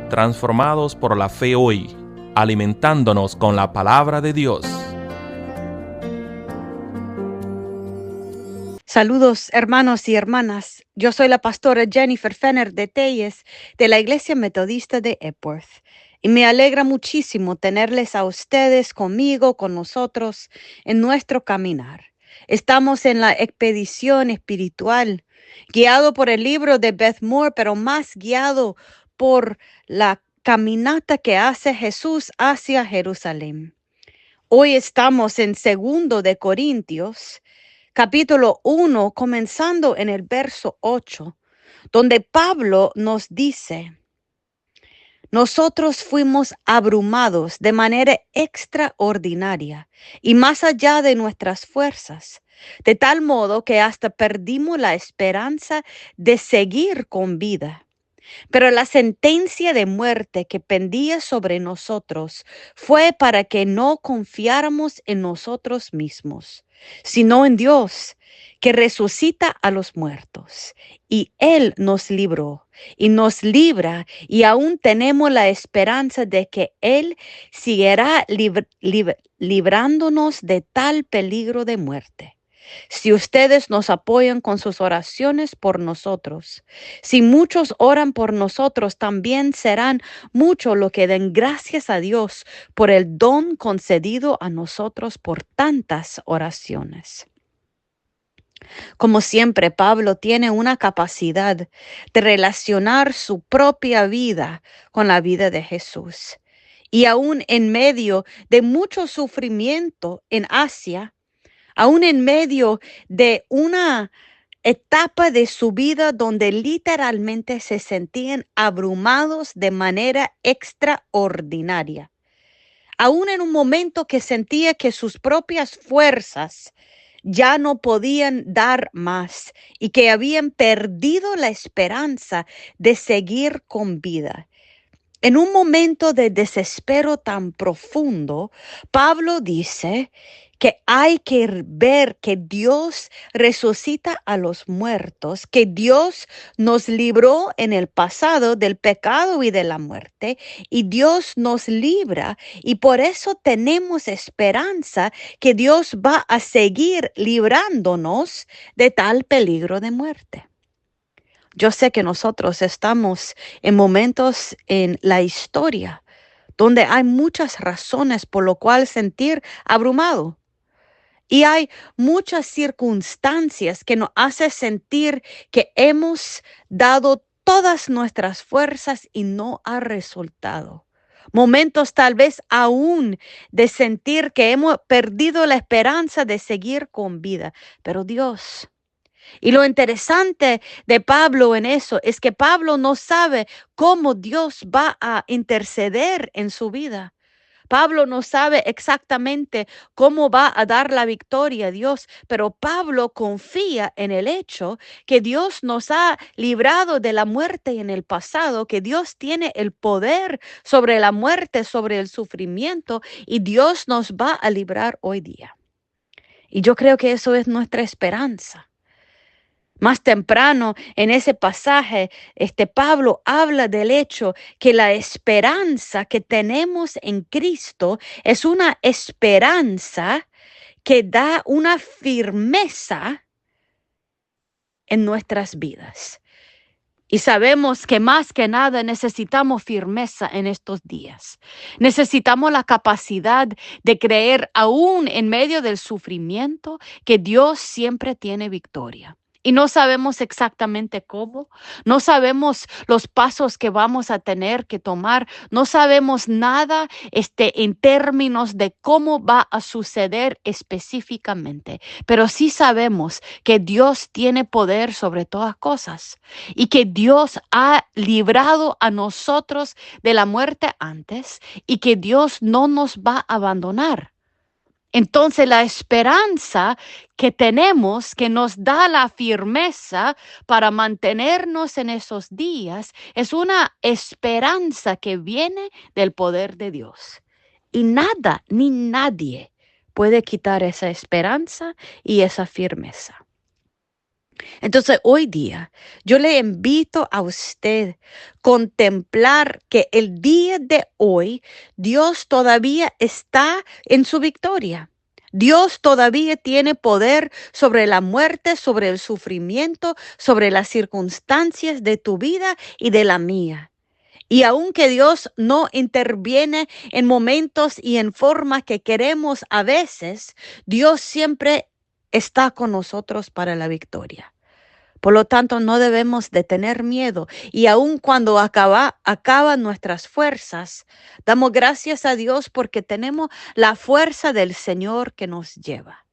transformados por la fe hoy, alimentándonos con la palabra de Dios. Saludos, hermanos y hermanas. Yo soy la pastora Jennifer Fenner de Telles, de la Iglesia Metodista de Epworth. Y me alegra muchísimo tenerles a ustedes conmigo, con nosotros, en nuestro caminar. Estamos en la expedición espiritual, guiado por el libro de Beth Moore, pero más guiado por la caminata que hace Jesús hacia Jerusalén. Hoy estamos en 2 de Corintios, capítulo 1, comenzando en el verso 8, donde Pablo nos dice: nosotros fuimos abrumados de manera extraordinaria y más allá de nuestras fuerzas, de tal modo que hasta perdimos la esperanza de seguir con vida. Pero la sentencia de muerte que pendía sobre nosotros fue para que no confiáramos en nosotros mismos, sino en Dios, que resucita a los muertos. Y Él nos libró y nos libra, y aún tenemos la esperanza de que Él seguirá librándonos de tal peligro de muerte. Si ustedes nos apoyan con sus oraciones por nosotros, si muchos oran por nosotros, también serán muchos los que den gracias a Dios por el don concedido a nosotros por tantas oraciones. Como siempre, Pablo tiene una capacidad de relacionar su propia vida con la vida de Jesús. Y aún en medio de mucho sufrimiento en Asia, aún en medio de una etapa de su vida donde literalmente se sentían abrumados de manera extraordinaria, aún en un momento que sentía que sus propias fuerzas ya no podían dar más y que habían perdido la esperanza de seguir con vida. En un momento de desespero tan profundo, Pablo dice que hay que ver que Dios resucita a los muertos, que Dios nos libró en el pasado del pecado y de la muerte, y Dios nos libra, y por eso tenemos esperanza que Dios va a seguir librándonos de tal peligro de muerte. Yo sé que nosotros estamos en momentos en la historia donde hay muchas razones por lo cual sentir abrumado. Y hay muchas circunstancias que nos hacen sentir que hemos dado todas nuestras fuerzas y no ha resultado. Momentos tal vez aún de sentir que hemos perdido la esperanza de seguir con vida. Pero Dios... Y lo interesante de Pablo en eso es que Pablo no sabe cómo Dios va a interceder en su vida. Pablo no sabe exactamente cómo va a dar la victoria a Dios, pero Pablo confía en el hecho que Dios nos ha librado de la muerte en el pasado, que Dios tiene el poder sobre la muerte, sobre el sufrimiento, y Dios nos va a librar hoy día. Y yo creo que eso es nuestra esperanza. Más temprano en ese pasaje, Pablo habla del hecho que la esperanza que tenemos en Cristo es una esperanza que da una firmeza en nuestras vidas. Y sabemos que más que nada necesitamos firmeza en estos días. Necesitamos la capacidad de creer aún en medio del sufrimiento que Dios siempre tiene victoria. Y no sabemos exactamente cómo, no sabemos los pasos que vamos a tener que tomar, no sabemos nada en términos de cómo va a suceder específicamente, pero sí sabemos que Dios tiene poder sobre todas cosas y que Dios ha librado a nosotros de la muerte antes y que Dios no nos va a abandonar. Entonces la esperanza que tenemos, que nos da la firmeza para mantenernos en esos días, es una esperanza que viene del poder de Dios. Y nada ni nadie puede quitar esa esperanza y esa firmeza. Entonces, hoy día, yo le invito a usted a contemplar que el día de hoy, Dios todavía está en su victoria. Dios todavía tiene poder sobre la muerte, sobre el sufrimiento, sobre las circunstancias de tu vida y de la mía. Y aunque Dios no interviene en momentos y en formas que queremos a veces, Dios siempre está con nosotros para la victoria. Por lo tanto, no debemos de tener miedo. Y aun cuando acaban nuestras fuerzas, damos gracias a Dios porque tenemos la fuerza del Señor que nos lleva.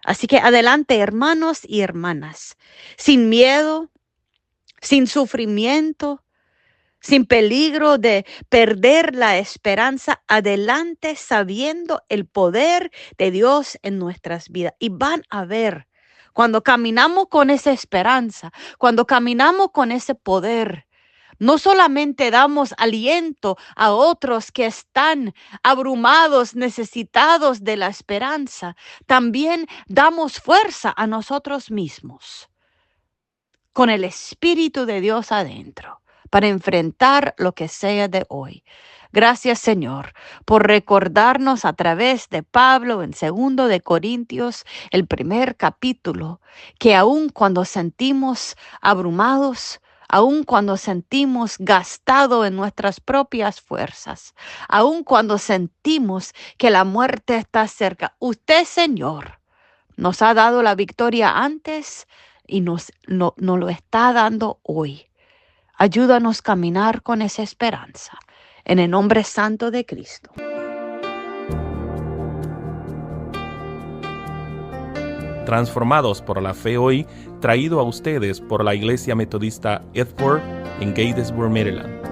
Así que adelante, hermanos y hermanas, sin miedo, sin sufrimiento, sin peligro de perder la esperanza, adelante sabiendo el poder de Dios en nuestras vidas. Y van a ver, cuando caminamos con esa esperanza, cuando caminamos con ese poder, no solamente damos aliento a otros que están abrumados, necesitados de la esperanza, también damos fuerza a nosotros mismos con el Espíritu de Dios adentro para enfrentar lo que sea de hoy. Gracias, Señor, por recordarnos a través de Pablo en 2 de Corintios, el primer capítulo, que aun cuando sentimos abrumados, aun cuando sentimos gastado en nuestras propias fuerzas, aun cuando sentimos que la muerte está cerca, usted, Señor, nos ha dado la victoria antes y nos lo está dando hoy. Ayúdanos a caminar con esa esperanza. En el nombre santo de Cristo. Transformados por la fe hoy, traído a ustedes por la Iglesia Metodista Edford en Gatesburg, Maryland.